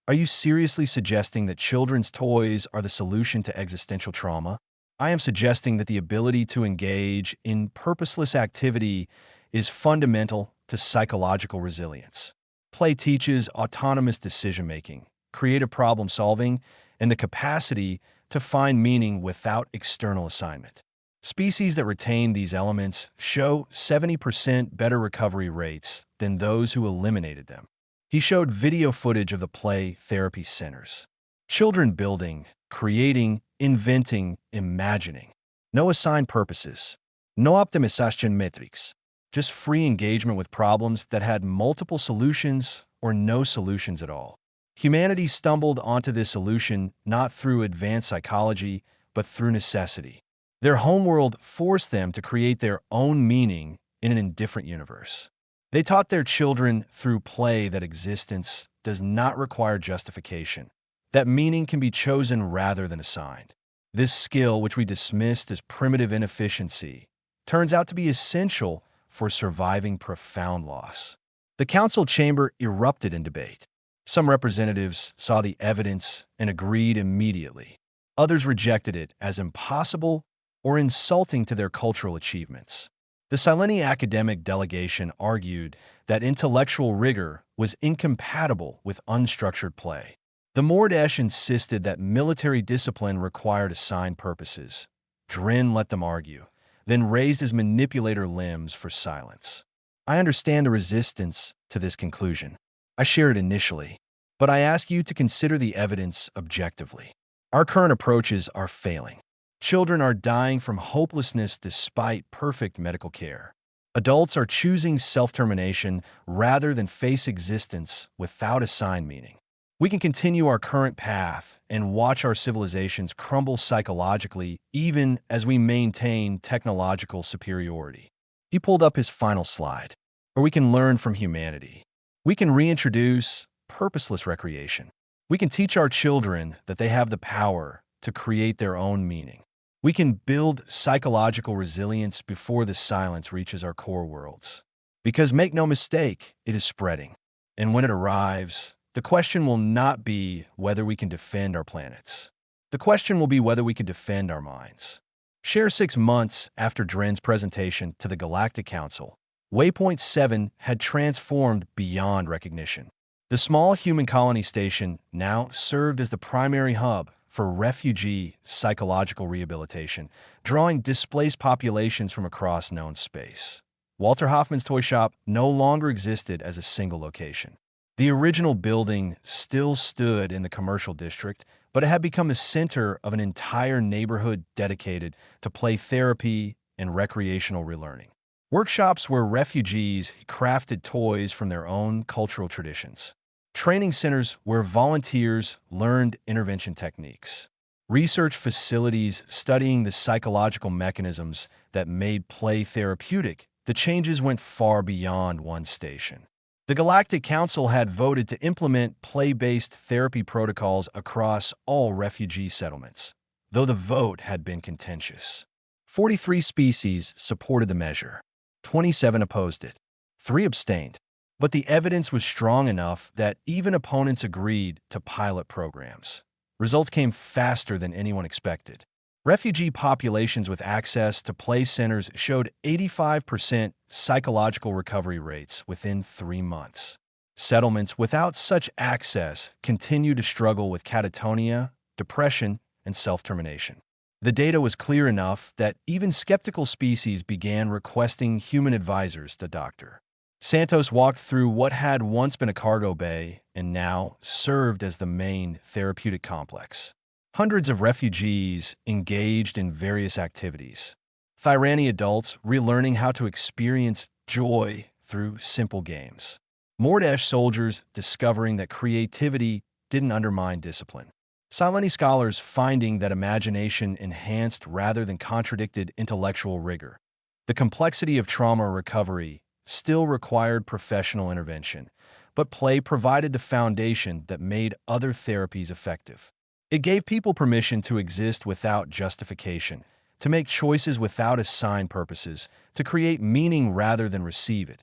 are you seriously suggesting that children's toys are the solution to existential trauma? I am suggesting that the ability to engage in purposeless activity is fundamental to psychological resilience. Play teaches autonomous decision-making, creative problem-solving, and the capacity to find meaning without external assignment. Species that retain these elements show 70% better recovery rates than those who eliminated them. He showed video footage of the play therapy centers. Children building, creating, inventing, imagining. No assigned purposes. No optimization metrics. Just free engagement with problems that had multiple solutions or no solutions at all. Humanity stumbled onto this solution not through advanced psychology, but through necessity. Their homeworld forced them to create their own meaning in an indifferent universe. They taught their children through play that existence does not require justification, that meaning can be chosen rather than assigned. This skill, which we dismissed as primitive inefficiency, turns out to be essential for surviving profound loss. The council chamber erupted in debate. Some representatives saw the evidence and agreed immediately. Others rejected it as impossible or insulting to their cultural achievements. The Sileni academic delegation argued that intellectual rigor was incompatible with unstructured play. The Mordesh insisted that military discipline required assigned purposes. Dren let them argue, then raised his manipulator limbs for silence. I understand the resistance to this conclusion. I share it initially, but I ask you to consider the evidence objectively. Our current approaches are failing. Children are dying from hopelessness despite perfect medical care. Adults are choosing self-termination rather than face existence without assigned meaning. We can continue our current path and watch our civilizations crumble psychologically even as we maintain technological superiority. He pulled up his final slide. Or we can learn from humanity. We can reintroduce purposeless recreation. We can teach our children that they have the power to create their own meaning. We can build psychological resilience before the silence reaches our core worlds. Because make no mistake, it is spreading. And when it arrives, the question will not be whether we can defend our planets. The question will be whether we can defend our minds. Share 6 months after Dren's presentation to the Galactic Council, Waypoint 7 had transformed beyond recognition. The small human colony station now served as the primary hub for refugee psychological rehabilitation, drawing displaced populations from across known space. Walter Hoffman's toy shop no longer existed as a single location. The original building still stood in the commercial district, but it had become the center of an entire neighborhood dedicated to play therapy and recreational relearning. Workshops where refugees crafted toys from their own cultural traditions. Training centers where volunteers learned intervention techniques. Research facilities studying the psychological mechanisms that made play therapeutic. The changes went far beyond one station. The Galactic Council had voted to implement play-based therapy protocols across all refugee settlements, though the vote had been contentious. 43 species supported the measure. 27 opposed it. 3 abstained. But the evidence was strong enough that even opponents agreed to pilot programs. Results came faster than anyone expected. Refugee populations with access to play centers showed 85% psychological recovery rates within 3 months. Settlements without such access continue to struggle with catatonia, depression, and self-termination. The data was clear enough that even skeptical species began requesting human advisors to doctor. Santos walked through what had once been a cargo bay and now served as the main therapeutic complex. Hundreds of refugees engaged in various activities. Thyrani adults relearning how to experience joy through simple games. Mordesh soldiers discovering that creativity didn't undermine discipline. Sileni scholars finding that imagination enhanced rather than contradicted intellectual rigor. The complexity of trauma recovery still required professional intervention, but play provided the foundation that made other therapies effective. It gave people permission to exist without justification, to make choices without assigned purposes, to create meaning rather than receive it.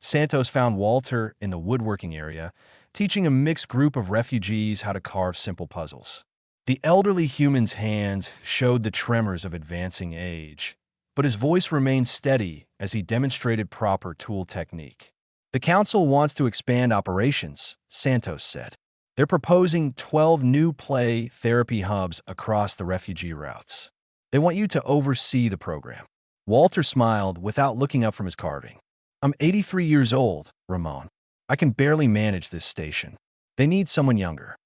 Santos found Walter in the woodworking area, teaching a mixed group of refugees how to carve simple puzzles. The elderly human's hands showed the tremors of advancing age, but his voice remained steady as he demonstrated proper tool technique. The council wants to expand operations, Santos said. They're proposing 12 new play therapy hubs across the refugee routes. They want you to oversee the program. Walter smiled without looking up from his carving. I'm 83 years old, Ramon. I can barely manage this station. They need someone younger.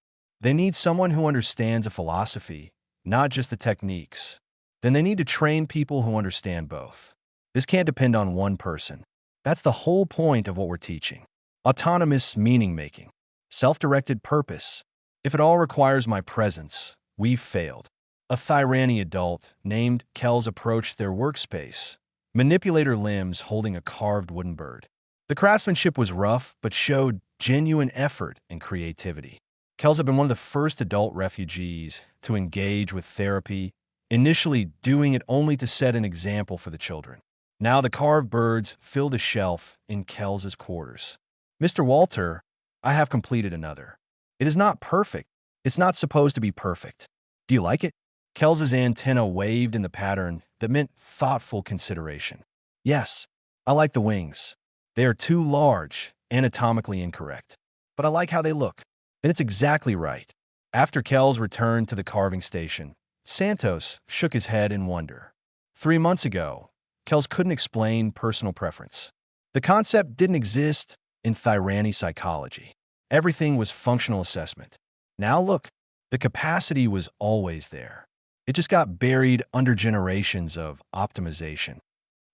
They need someone who understands a philosophy, not just the techniques. Then they need to train people who understand both. This can't depend on one person. That's the whole point of what we're teaching. Autonomous meaning-making. Self-directed purpose. If it all requires my presence, we've failed. A Thyrani adult named Kells approached their workspace, manipulator limbs holding a carved wooden bird. The craftsmanship was rough, but showed genuine effort and creativity. Kells had been one of the first adult refugees to engage with therapy, initially doing it only to set an example for the children. Now the carved birds filled a shelf in Kells's quarters. Mr. Walter, I have completed another. It is not perfect. It's not supposed to be perfect. Do you like it? Kells's antenna waved in the pattern that meant thoughtful consideration. Yes, I like the wings. They are too large, anatomically incorrect. But I like how they look. And it's exactly right. After Kells returned to the carving station, Santos shook his head in wonder. 3 months ago, Kells couldn't explain personal preference. The concept didn't exist in Thyrani psychology. Everything was functional assessment. Now look, the capacity was always there. It just got buried under generations of optimization.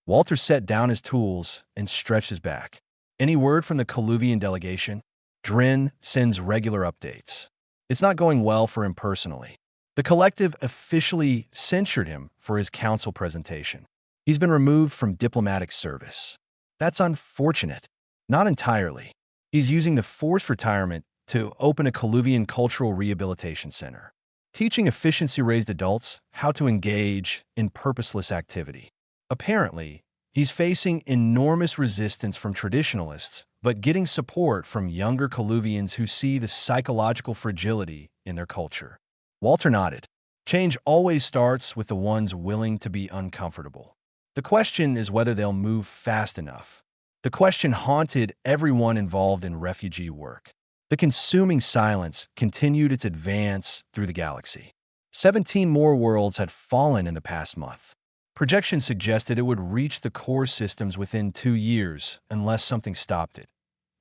Walter set down his tools and stretched his back. Any word from the Coluvian delegation? Drin sends regular updates. It's not going well for him personally. The collective officially censured him for his council presentation. He's been removed from diplomatic service. That's unfortunate. Not entirely. He's using the forced retirement to open a Coluvian cultural rehabilitation center, teaching efficiency-raised adults how to engage in purposeless activity. Apparently, he's facing enormous resistance from traditionalists, but getting support from younger Coluvians who see the psychological fragility in their culture. Walter nodded. Change always starts with the ones willing to be uncomfortable. The question is whether they'll move fast enough. The question haunted everyone involved in refugee work. The consuming silence continued its advance through the galaxy. 17 more worlds had fallen in the past month. Projections suggested it would reach the core systems within 2 years unless something stopped it.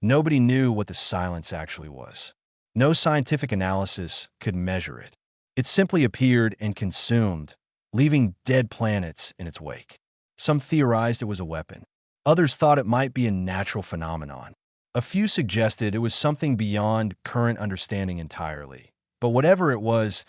Nobody knew what the silence actually was. No scientific analysis could measure it. It simply appeared and consumed, leaving dead planets in its wake. Some theorized it was a weapon. Others thought it might be a natural phenomenon. A few suggested it was something beyond current understanding entirely. But whatever it was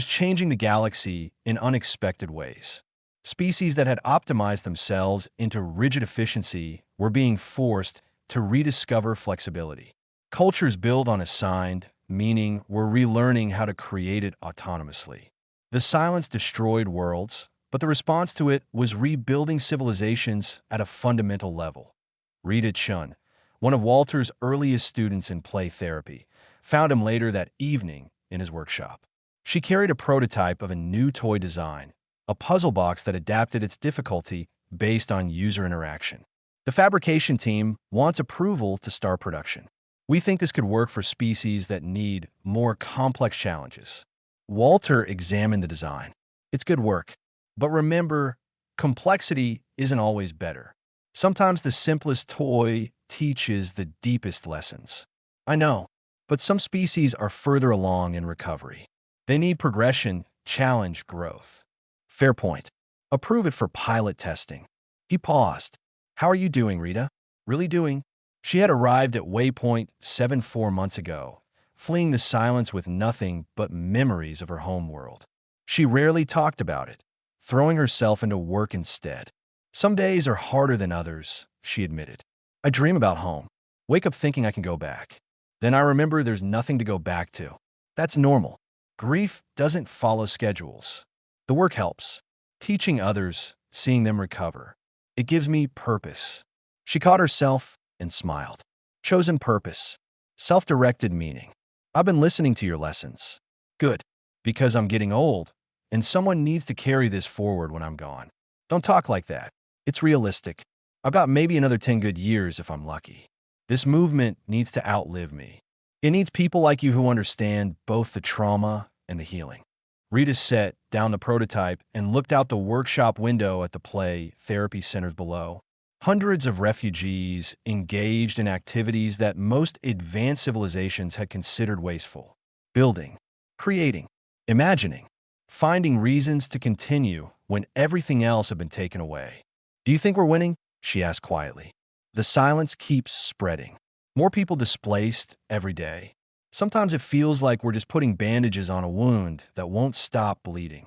changing the galaxy in unexpected ways. Species that had optimized themselves into rigid efficiency were being forced to rediscover flexibility. Cultures built on assigned meaning were relearning how to create it autonomously. The silence destroyed worlds, but the response to it was rebuilding civilizations at a fundamental level. Rita Chun, one of Walter's earliest students in play therapy, found him later that evening in his workshop. She carried a prototype of a new toy design, a puzzle box that adapted its difficulty based on user interaction. The fabrication team wants approval to start production. We think this could work for species that need more complex challenges. Walter examined the design. It's good work. But remember, complexity isn't always better. Sometimes the simplest toy teaches the deepest lessons. I know, but some species are further along in recovery. They need progression, challenge, growth. Fair point. Approve it for pilot testing. He paused. How are you doing, Rita? Really doing? She had arrived at waypoint 7 4 months ago, fleeing the silence with nothing but memories of her home world. She rarely talked about it, throwing herself into work instead. Some days are harder than others, she admitted. I dream about home, wake up thinking I can go back. Then I remember there's nothing to go back to. That's normal. Grief doesn't follow schedules. The work helps. Teaching others, seeing them recover. It gives me purpose. She caught herself and smiled. Chosen purpose. Self-directed meaning. I've been listening to your lessons. Good. Because I'm getting old, and someone needs to carry this forward when I'm gone. Don't talk like that. It's realistic. I've got maybe another 10 good years if I'm lucky. This movement needs to outlive me. It needs people like you who understand both the trauma and the healing. Rita set down the prototype and looked out the workshop window at the play therapy centers below. Hundreds of refugees engaged in activities that most advanced civilizations had considered wasteful. Building, creating, imagining, finding reasons to continue when everything else had been taken away. Do you think we're winning? She asked quietly. The silence keeps spreading. More people displaced every day. Sometimes it feels like we're just putting bandages on a wound that won't stop bleeding.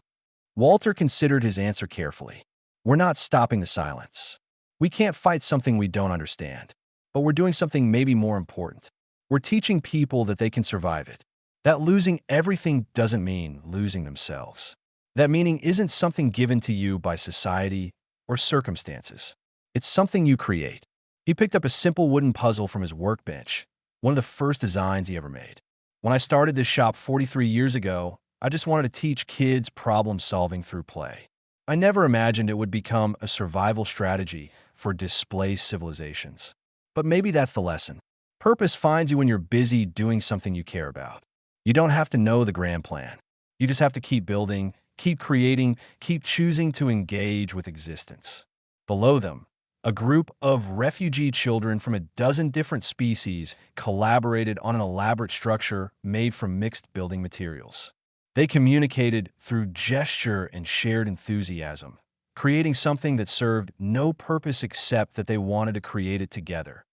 Walter considered his answer carefully. We're not stopping the silence. We can't fight something we don't understand, but we're doing something maybe more important. We're teaching people that they can survive it. That losing everything doesn't mean losing themselves. That meaning isn't something given to you by society or circumstances. It's something you create. He picked up a simple wooden puzzle from his workbench, one of the first designs he ever made. When I started this shop 43 years ago, I just wanted to teach kids problem solving through play. I never imagined it would become a survival strategy for displaced civilizations. But maybe that's the lesson. Purpose finds you when you're busy doing something you care about. You don't have to know the grand plan. You just have to keep building, keep creating, keep choosing to engage with existence. Below them, a group of refugee children from a dozen different species collaborated on an elaborate structure made from mixed building materials. They communicated through gesture and shared enthusiasm, creating something that served no purpose except that they wanted to create it together.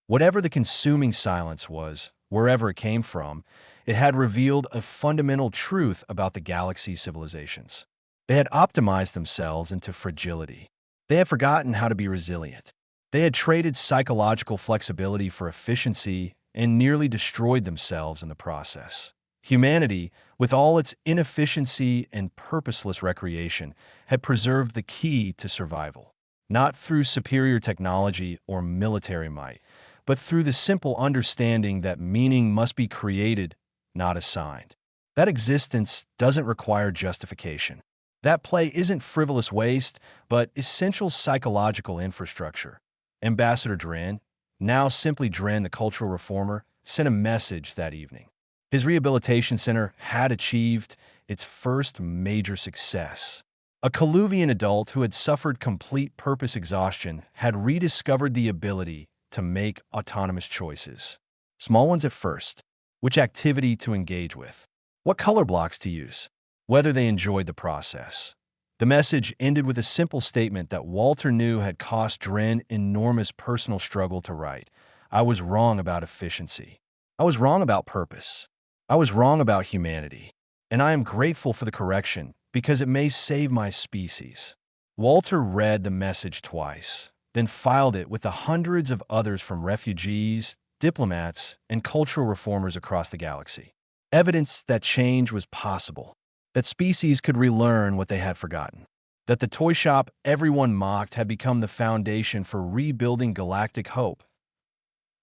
Whatever the consuming silence was, wherever it came from, it had revealed a fundamental truth about the galaxy's civilizations. They had optimized themselves into fragility. They had forgotten how to be resilient. They had traded psychological flexibility for efficiency and nearly destroyed themselves in the process. Humanity, with all its inefficiency and purposeless recreation, had preserved the key to survival, not through superior technology or military might, but through the simple understanding that meaning must be created, not assigned. That existence doesn't require justification. That play isn't frivolous waste, but essential psychological infrastructure. Ambassador Dren, now simply Dren the cultural reformer, sent a message that evening. His rehabilitation center had achieved its first major success. A Coluvian adult who had suffered complete purpose exhaustion had rediscovered the ability to make autonomous choices. Small ones at first. Which activity to engage with. What color blocks to use. whether they enjoyed the process. The message ended with a simple statement that Walter knew had cost Dren enormous personal struggle to write. I was wrong about efficiency. I was wrong about purpose. I was wrong about humanity. And I am grateful for the correction because it may save my species. Walter read the message twice, then filed it with the hundreds of others from refugees, diplomats, and cultural reformers across the galaxy. Evidence that change was possible, that species could relearn what they had forgotten, that the toy shop everyone mocked had become the foundation for rebuilding galactic hope.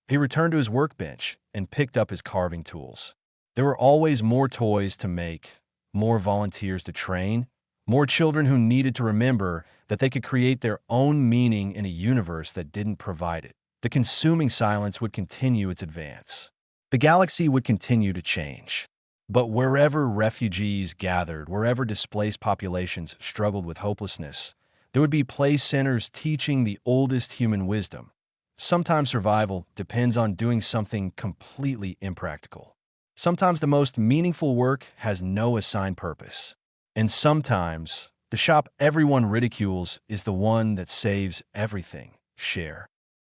He returned to his workbench and picked up his carving tools. There were always more toys to make, more volunteers to train, more children who needed to remember that they could create their own meaning in a universe that didn't provide it. The consuming silence would continue its advance. The galaxy would continue to change. But wherever refugees gathered, wherever displaced populations struggled with hopelessness, there would be place centers teaching the oldest human wisdom. Sometimes survival depends on doing something completely impractical. Sometimes the most meaningful work has no assigned purpose. And sometimes the shop everyone ridicules is the one that saves everything. Share.